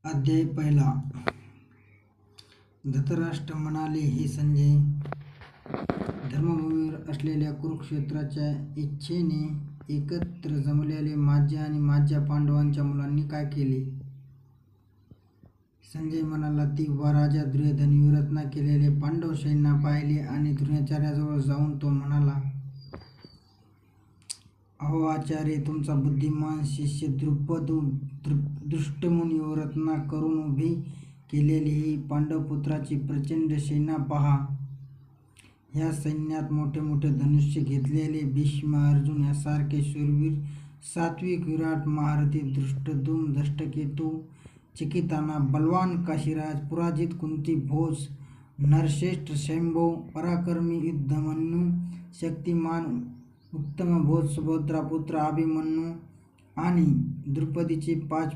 अध्याय पहिला. धृतराष्ट्र म्हणाले, हे संजय, धर्मभूमीवर असलेल्या कुरुक्षेत्राच्या इच्छेने एकत्र जमलेले माझे आणि माझ्या पांडवांच्या मुलांनी काय केले? संजय म्हणाला, तेव्हा राजा दुर्योधन व्यूहरचना केलेले पांडव सैन्य पाहिले आणि द्रोणाचार्याजवळ जाऊन तो म्हणाला, अहो आचार्य, तुमचा बुद्धिमान शिष्य द्रुपद दृष्टमुनी व्यूहरचना करून उभी केलेली ही पांडवपुत्राची प्रचंड सेना पहा. ह्या सैन्यात मोठे मोठे धनुष्य घेतलेले भीष्म, अर्जुन यासारखे शूरवीर, सात्विक, विराट, महारथी धृष्टद्युम्न, धृष्टकेतू, चिकिताना, बलवान काशीराज, पुराजित, कुंती, भोज, नरश्रेष्ठ, शंभो, पराक्रमी, युद्धमन्यू, शक्तिमान, उत्तम भोज, सुभद्रापुत्र अभिमन्यू आणि द्रुपदीचे 5